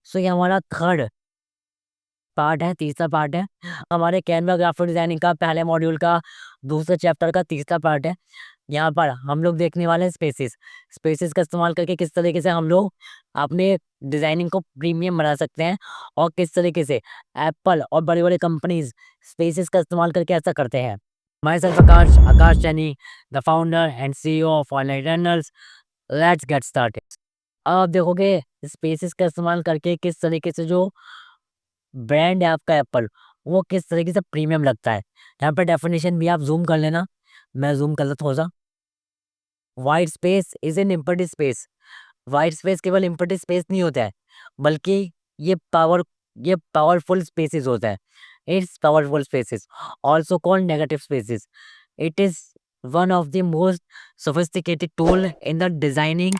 सो ये हमारा third part है, तीसरा पार्ट है हमारे कैनवा ग्राफिक डिजाइनिंग का पहले मॉड्यूल का दूसरे चैप्टर का तीसरा पार्ट है। यहाँ पर हम लोग देखने वाले हैं स्पेसिस। स्पेसिस का इस्तेमाल करके किस तरीके से हम लोग अपने डिजाइनिंग को प्रीमियम बना सकते हैं और किस तरीके से एप्पल और बड़ी बड़ी कंपनीज स्पेसिस का इस्तेमाल करके ऐसा करते हैं। My self Akash Akash Saini, the founder and CEO of online learners. Let's get started. अब आप देखोगे स्पेसिस का इस्तेमाल करके किस तरीके से जो ब्रांड है आपका एप्पल, वो किस तरीके से प्रीमियम लगता है। यहाँ पर डेफिनेशन भी आप जूम कर लेना, मैं जूम कर लेता थोड़ा सा। White space is an empty space. White space केवल एम्प्टी स्पेस नहीं होता है, बल्कि ये पावर ये पावरफुल स्पेसेस होता है। It's powerful spaces also called negative spaces. It is one of the most sophisticated tool in the designing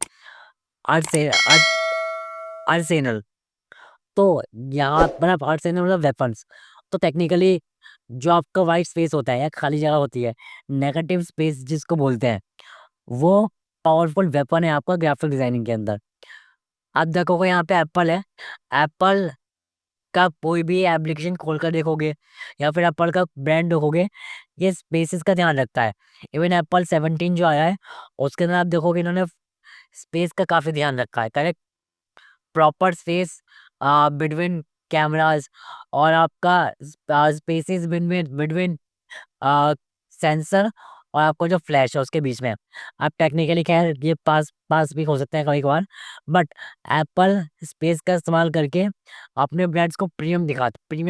Arsenal. तो यहाँ पर आप आर्सेनल मतलब वेपन्स। तो टेक्निकली जो आपका वाइट स्पेस होता है या खाली जगह होती है, नेगेटिव स्पेस जिसको बोलते हैं, वो पावरफुल वेपन है आपका ग्राफिक डिजाइनिंग के अंदर। आप देखोगे यहाँ पे एप्पल है। एप्पल का कोई भी एप्लीकेशन खोल कर देखोगे या फिर एप्पल का ब्रांड देखोगे, ये स्पेसेस का ध्यान रखता है। इवन एप्पल 17 जो आया है उसके अंदर आप देखोगे इन्होंने स्पेस का काफी ध्यान रखा है। Correct, proper space between cameras और आपका स्पेसेस बिटवीन बिटवीन सेंसर और आपको जो फ्लैश है उसके बीच में। आप टेक्निकली खैर ये पास पास भी हो सकते हैं कभी कभार, बट एप्पल स्पेस का इस्तेमाल करके अपने ब्रांड्स को प्रीमियम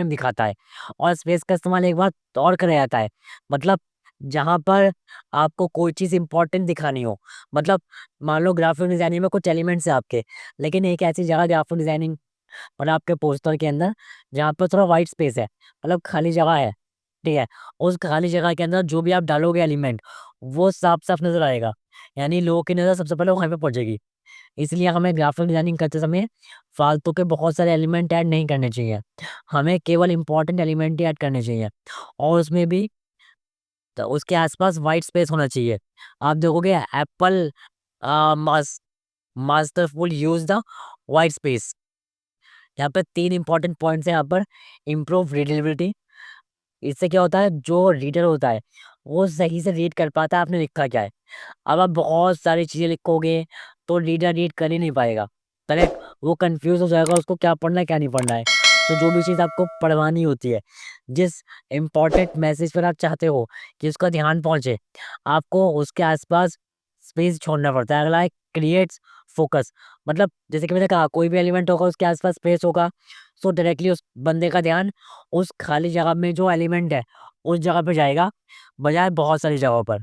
दिखाता है। और स्पेस का इस्तेमाल एक बार और करा जाता है, मतलब जहाँ पर आपको कोई चीज़ इंपॉर्टेंट दिखानी हो। मतलब मान लो ग्राफिक डिजाइनिंग में कुछ एलिमेंट्स है आपके, लेकिन एक ऐसी जगह ग्राफिक डिजाइनिंग और आपके पोस्टर के अंदर जहाँ पर थोड़ा वाइट स्पेस है, मतलब खाली जगह है, ठीक है। उस खाली जगह के अंदर जो भी आप डालोगे एलिमेंट, वो साफ साफ नजर आएगा, यानी लोगों की नज़र सबसे पहले वहीं पे पहुंचेगी। इसलिए हमें ग्राफिक डिजाइनिंग करते समय फालतू के बहुत सारे एलिमेंट ऐड नहीं करने चाहिए। हमें केवल इंपॉर्टेंट एलिमेंट ही ऐड करने चाहिए, और उसमें भी तो उसके आसपास वाइट स्पेस होना चाहिए। आप देखोगे Apple masterful use the white space. यहाँ पे तीन इंपॉर्टेंट पॉइंट्स हैं यहाँ पर। इम्प्रूव रीडेबिलिटी, इससे क्या होता है जो रीडर होता है वो सही से रीड कर पाता है आपने लिखा क्या है। अब आप बहुत सारी चीज़ें लिखोगे तो रीडर रीड कर ही नहीं पाएगा। करेक्ट, वो कंफ्यूज हो जाएगा उसको क्या पढ़ना है क्या नहीं पढ़ना है। तो जो भी चीज़ आपको पढ़वानी होती है, जिस इम्पोर्टेंट मैसेज पर आप चाहते हो कि उसका ध्यान पहुंचे, आपको उसके आसपास स्पेस छोड़ना पड़ता है। अगला है क्रिएट्स फोकस। मतलब जैसे कि मैंने कहा कोई भी एलिमेंट होगा उसके आसपास स्पेस होगा, सो डायरेक्टली उस बंदे का ध्यान उस खाली जगह में जो एलिमेंट है उस जगह पे जाएगा, बजाय बहुत सारी जगहों पर।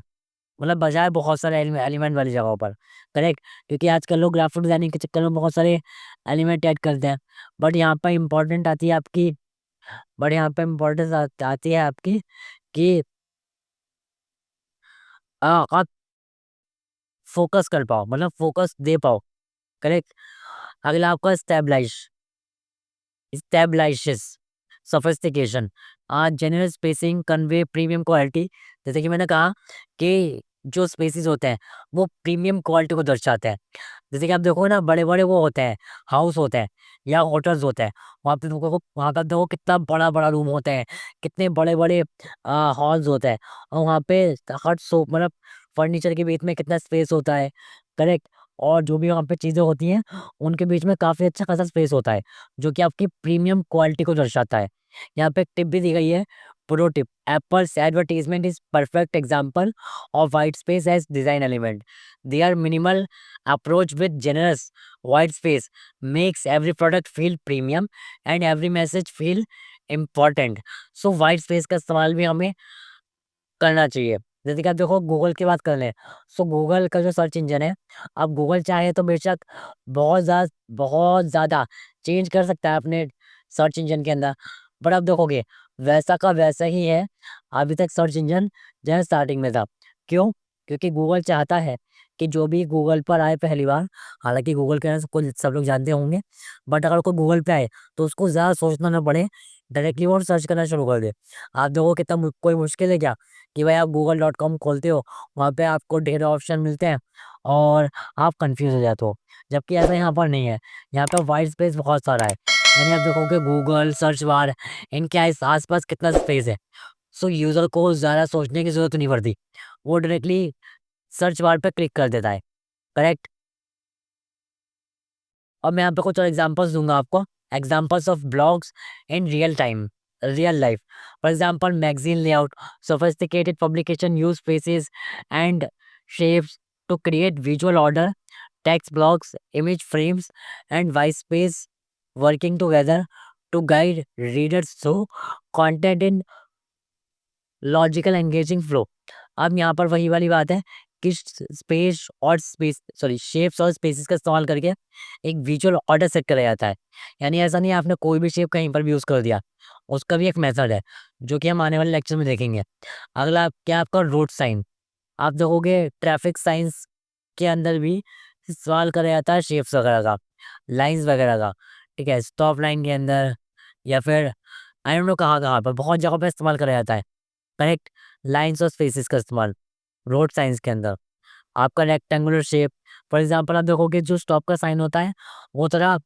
मतलब बजाय बहुत सारे एलिमेंट वाली जगहों पर। करेक्ट, क्योंकि आजकल लोग ग्राफिक डिजाइनिंग के चक्कर में बहुत सारे एलिमेंट ऐड करते हैं। बट यहाँ पर इम्पोर्टेंट आती है आपकी बट यहाँ पे इम्पोर्टेंस आती है आपकी कि आप फोकस कर पाओ, मतलब फोकस दे पाओ। करेक्ट, अगला आपका stabilises sophistication. General spacing convey premium quality. जैसे कि मैंने कहा कि जो स्पेसिस होते हैं वो प्रीमियम क्वालिटी को दर्शाते हैं। जैसे कि आप देखो ना, बड़े बड़े वो होते हैं, हाउस होते हैं या होटल्स होते हैं। वहाँ पे देखो, वहाँ का देखो कितना बड़ा बड़ा रूम होते हैं, कितने बड़े बड़े हॉल्स होते हैं, और वहाँ पे हर सो मतलब फर्नीचर के बीच में कितना स्पेस होता है। करेक्ट, और जो भी वहाँ पे चीज़ें होती हैं उनके बीच में काफ़ी अच्छा खासा स्पेस होता है, जो कि आपकी प्रीमियम क्वालिटी को दर्शाता है। यहाँ पे एक टिप भी दी गई है, pro tip. Apple's advertisement is perfect example of white space as design element. They are minimal approach with generous white space makes every product feel premium and every message feel important. So white space का इस्तेमाल भी हमें करना चाहिए। जैसे कि आप देखो गूगल की बात कर लें, सो गूगल का जो सर्च इंजन है, अब गूगल चाहे तो बेशक बहुत ज़्यादा चेंज कर सकता है अपने सर्च इंजन के अंदर, बट आप देखोगे वैसा का वैसा ही है अभी तक सर्च इंजन जहाँ स्टार्टिंग में था। क्यों? क्योंकि गूगल चाहता है कि जो भी गूगल पर आए पहली बार, हालांकि गूगल के नाम सबको सब लोग जानते होंगे, बट अगर कोई गूगल पे आए तो उसको ज़्यादा सोचना ना पड़े, डायरेक्टली वो सर्च करना शुरू कर दे। आप देखो कितना कोई मुश्किल है क्या कि भाई आप google.com खोलते हो, वहाँ पे आपको ढेर ऑप्शन मिलते हैं और आप कंफ्यूज हो जाते हो, जबकि ऐसा यहाँ पर नहीं है। यहाँ पे वाइट स्पेस बहुत सारा है, यानी आप देखोगे गूगल सर्च बार, इनके आसपास कितना स्पेस है। सो यूजर को ज़्यादा सोचने की जरूरत नहीं पड़ती, वो डायरेक्टली सर्च बार पे क्लिक कर देता है। करेक्ट। और मैं यहाँ पे कुछ और एग्जांपल्स दूंगा आपको, examples of blogs in real time, real life. For example magazine layout, sophisticated publication use faces and shapes to create visual order, text blocks, image frames, and white space working together to guide readers through content in logical engaging flow. अब यहाँ पर वही वाली बात है कि shapes और spaces का इस्तेमाल करके एक विजुअल ऑर्डर सेट करा जाता है। यानी ऐसा नहीं है आपने कोई भी शेप कहीं पर भी यूज़ कर दिया, उसका भी एक मेथड है जो कि हम आने वाले लेक्चर में देखेंगे। अगला क्या आपका रोड साइन, आप देखोगे ट्रैफिक साइंस के अंदर भी इस्तेमाल करा जाता है शेप्स वगैरह का, लाइंस वगैरह का। ठीक है, स्टॉप लाइन के अंदर या फिर आई डोंट नो कहाँ कहाँ पर बहुत जगह पर इस्तेमाल करा जाता है। करेक्ट। लाइन्स और स्पेसेस का इस्तेमाल रोड साइंस के अंदर। आपका रेक्टेंगुलर शेप, फॉर एग्जांपल आप देखोगे जो स्टॉप का साइन होता है वो थोड़ा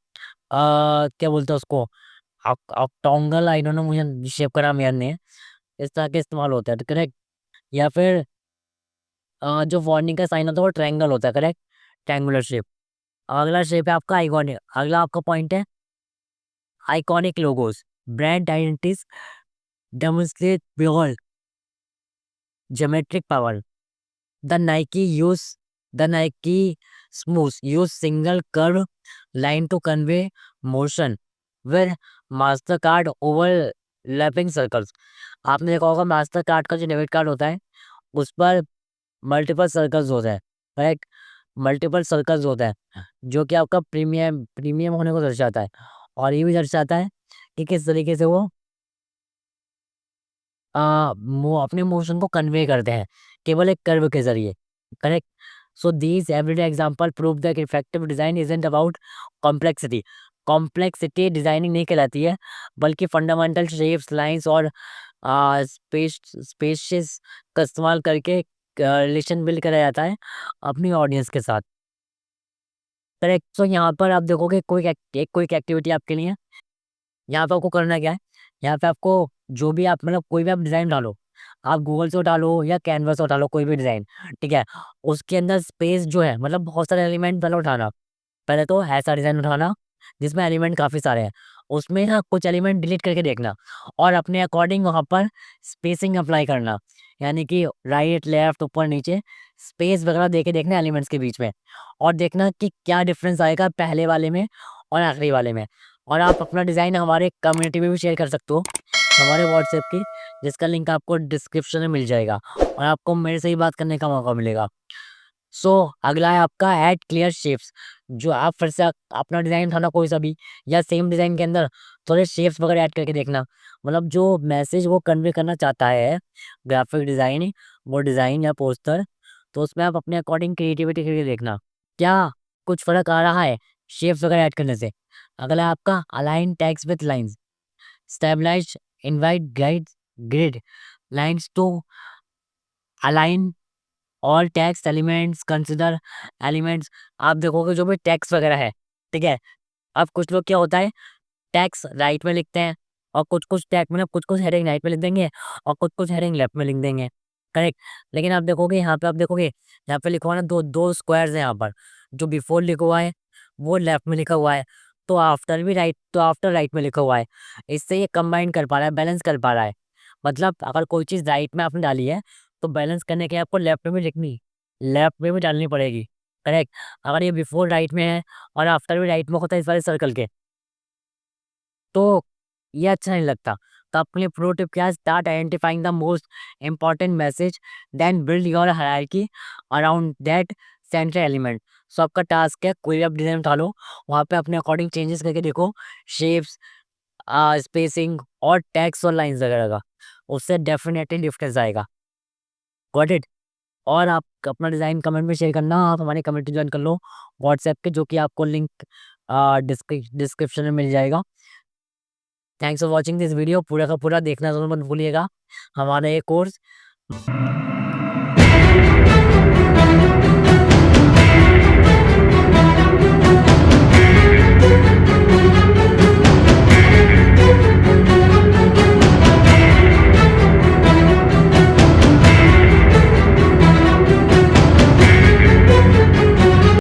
क्या बोलते हैं उसको, ऑक्टोंगल, आई डोंट नो, मुझे शेप का नाम याद नहीं है, इस तरह के इस्तेमाल होता है। करेक्ट। या फिर जो वार्निंग का साइन होता है वो ट्रायंगल होता है। Correct, triangular shape. अगला शेप है आपका आइकॉनिक, अगला आपका पॉइंट है iconic logos, brand identities demonstrate beyond geometric power. The Nike use the Nike Smooth use single curve line to convey motion where Mastercard overlapping circles। आपने देखा होगा master card का जो डेबिट कार्ड होता है उस पर मल्टीपल सर्कल्स होते हैं। राइट, मल्टीपल सर्कल्स होते हैं जो कि आपका प्रीमियम प्रीमियम होने को दर्शाता है, और ये भी दर्शाता है कि किस तरीके से वो अपने मोशन को कन्वे करते हैं केवल एक कर्व के जरिए। Correct. So these everyday example prove that effective design isn't about complexity. Complexity designing नहीं कहलाती है, बल्कि फंडामेंटल शेप्स, लाइंस और स्पेसेस का इस्तेमाल करके रिलेशन बिल्ड करा जाता है अपनी ऑडियंस के साथ। करेक्ट। सो यहाँ पर आप देखोगे कोई एक्टिविटी आपके लिए। यहाँ पे आपको करना क्या है, यहाँ पे आपको जो भी आप मतलब कोई भी आप डिज़ाइन डालो, आप गूगल से उठा लो या कैनवा से उठा लो कोई भी डिज़ाइन। ठीक है, उसके अंदर स्पेस जो है मतलब बहुत सारे एलिमेंट पहले उठाना। पहले तो ऐसा डिज़ाइन उठाना जिसमें एलिमेंट काफ़ी सारे हैं, उसमें ना कुछ एलिमेंट डिलीट करके देखना और अपने अकॉर्डिंग वहाँ पर स्पेसिंग अप्लाई करना। यानी कि राइट लेफ्ट ऊपर नीचे स्पेस वगैरह दे के देखना एलिमेंट्स के बीच में, और देखना कि क्या डिफरेंस आएगा पहले वाले में और आखिरी वाले में। और आप अपना डिज़ाइन हमारे कम्युनिटी में भी शेयर कर सकते हो, हमारे व्हाट्सएप की, जिसका लिंक आपको डिस्क्रिप्शन में मिल जाएगा और आपको मेरे से ही बात करने का मौका मिलेगा। सो अगला है आपका ऐड क्लियर शेप्स। जो आप फिर से अपना डिज़ाइन उठाना कोई सा भी, या सेम डिज़ाइन के अंदर थोड़े शेप्स वगैरह ऐड करके देखना, मतलब जो मैसेज वो कन्वे करना चाहता है ग्राफिक डिज़ाइन, वो डिज़ाइन या पोस्टर, तो उसमें आप अपने अकॉर्डिंग क्रिएटिविटी करके देखना क्या कुछ फ़र्क आ रहा है शेप्स वगैरह ऐड करने से। अगला है आपका align tags with lines, stabilise invite guide grid lines to align all text elements, consider elements. आप देखोगे जो भी टेक्स्ट वगैरह है, ठीक है, अब कुछ लोग क्या होता है टेक्स्ट राइट में लिखते हैं और कुछ टैग मतलब कुछ हेडिंग राइट में लिख देंगे और कुछ हेडिंग लेफ्ट में लिख देंगे। करेक्ट। लेकिन आप देखोगे यहाँ पे, आप देखोगे यहाँ पे लिखा हुआ है ना, दो दो स्क्वायर्स हैं यहाँ पर, जो बिफोर लिखा हुआ है वो लेफ्ट में लिखा हुआ है, तो आफ्टर भी राइट, तो आफ्टर राइट में लिखा हुआ है। इससे ये कंबाइन कर पा रहा है, बैलेंस कर पा रहा है। मतलब अगर कोई चीज़ राइट में आपने डाली है तो बैलेंस करने के लिए आपको लेफ्ट में भी लिखनी, लेफ्ट में भी डालनी पड़ेगी। करेक्ट। अगर ये बिफोर राइट में है और आफ्टर भी राइट में होता है इस वाले सर्कल के, तो ये अच्छा नहीं लगता। तो अपने लिए प्रो टिप क्या है, start identifying the most important message, then build your hierarchy around that central element. So आपका टास्क है कोई भी आप डिज़ाइन उठा लो, वहाँ पे अपने अकॉर्डिंग चेंजेस करके देखो शेप्स, स्पेसिंग और टेक्स्ट और लाइंस वगैरह का, उससे डेफिनेटली डिफरेंस आएगा। Got it. और आप अपना डिज़ाइन कमेंट में शेयर करना, आप हमारी कम्युनिटी ज्वाइन कर लो व्हाट्सएप के, जो कि आपको लिंक डिस्क्रिप्शन में मिल जाएगा। Thanks for watching this video, पूरा का पूरा देखना जरूर मत भूलिएगा हमारा ये कोर्स।